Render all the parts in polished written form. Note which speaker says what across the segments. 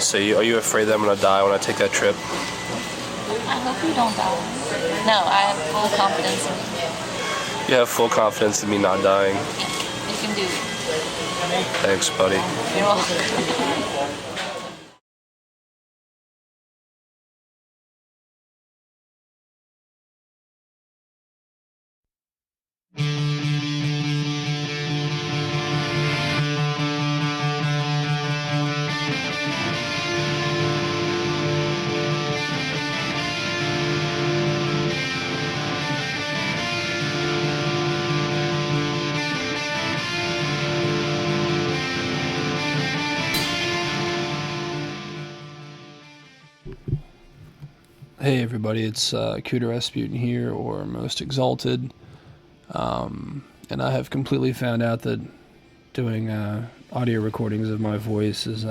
Speaker 1: So are you afraid that I'm gonna die when I take that trip?
Speaker 2: I hope you don't die. No, I have full confidence in you.
Speaker 1: You have full confidence in me not dying.
Speaker 2: Yeah, you can do it.
Speaker 1: Thanks, buddy.
Speaker 2: You're welcome.
Speaker 3: Hey everybody, it's Cooter Rasputin here, or Most Exalted, and I have completely found out that doing audio recordings of my voice is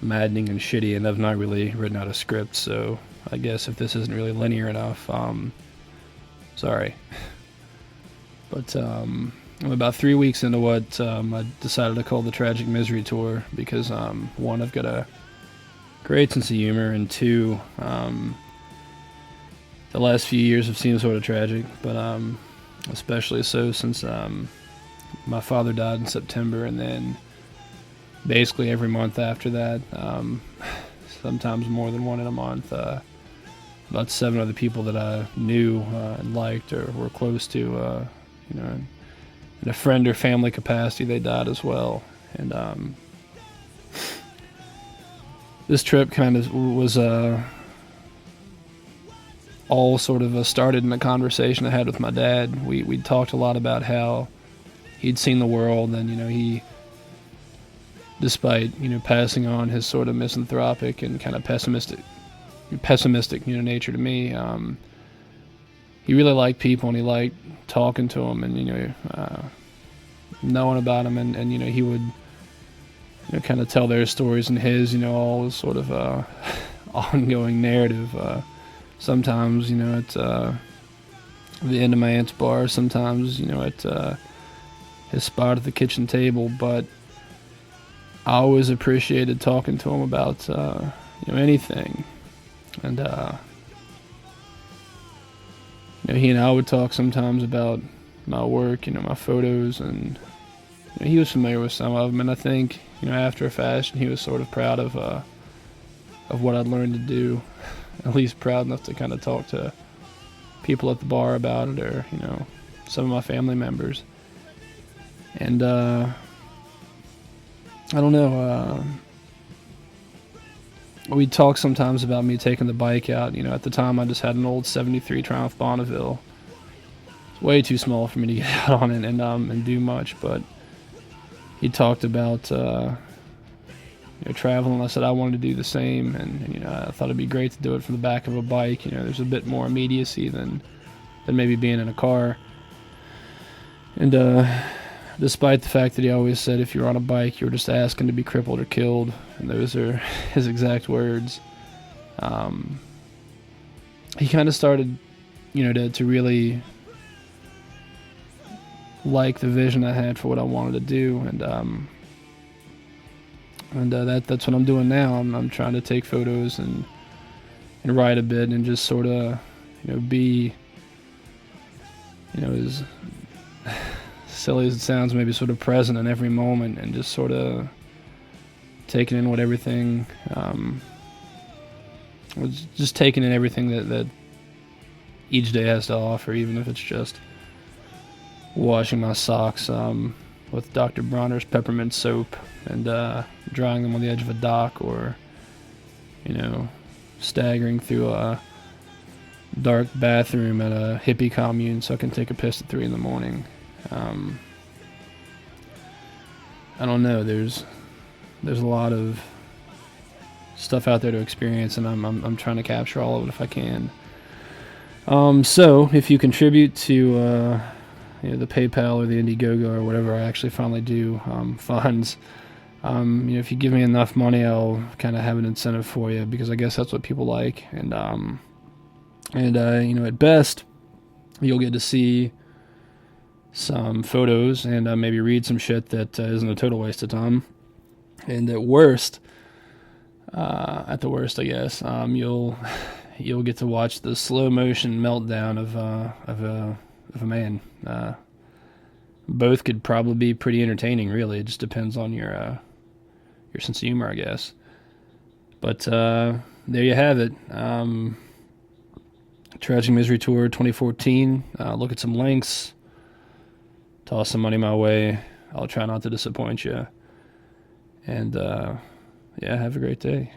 Speaker 3: maddening and shitty, and I've not really written out a script, so I guess if this isn't really linear enough, sorry. But I'm about 3 weeks into what I decided to call the Tragic Misery Tour, because one, I've got a great sense of humor, and two, the last few years have seemed sort of tragic, but especially so since my father died in September, and then basically every month after that, sometimes more than one in a month, about 7 other people that I knew and liked or were close to, in a friend or family capacity, they died as well. And this trip kind of was all sort of started in a conversation I had with my dad. We talked a lot about how he'd seen the world, and he, despite passing on his sort of misanthropic and kind of pessimistic nature to me, he really liked people, and he liked talking to them, and knowing about them, and he would kind of tell their stories and his, all sort of ongoing narrative. Sometimes, at the end of my aunt's bar, sometimes, at his spot at the kitchen table. But I always appreciated talking to him about, anything. And, he and I would talk sometimes about my work, my photos, and he was familiar with some of them. And I think, after a fashion, he was sort of proud of what I'd learned to do. At least proud enough to kind of talk to people at the bar about it, or some of my family members. And I don't know, we'd talk sometimes about me taking the bike out. At the time I just had an old 73 Triumph Bonneville. It's way too small for me to get out on it and do much, but he talked about traveling. I said I wanted to do the same, and I thought it'd be great to do it from the back of a bike. There's a bit more immediacy than maybe being in a car. And despite the fact that he always said if you're on a bike, you're just asking to be crippled or killed, and those are his exact words, he kind of started, to really like the vision I had for what I wanted to do, and that's what I'm doing now. I'm trying to take photos and write a bit, and just sort of, be, as silly as it sounds, maybe sort of present in every moment, and just sort of taking in what everything, just taking in everything that each day has to offer, even if it's just washing my socks with Dr. Bronner's peppermint soap, and drying them on the edge of a dock, or staggering through a dark bathroom at a hippie commune so I can take a piss at 3 in the morning. I don't know, there's a lot of stuff out there to experience, and I'm trying to capture all of it if I can. So if you contribute to the PayPal or the Indiegogo or whatever I actually finally do, funds, if you give me enough money, I'll kind of have an incentive for you, because I guess that's what people like. And at best, you'll get to see some photos and maybe read some shit that isn't a total waste of time. And at worst, at the worst, I guess. You'll get to watch the slow motion meltdown of a man. Both could probably be pretty entertaining. Really, it just depends on your sense of humor, I guess. But there you have it. Tragic Misery Tour 2014. Look at some links. Toss some money my way. I'll try not to disappoint you. And yeah, have a great day.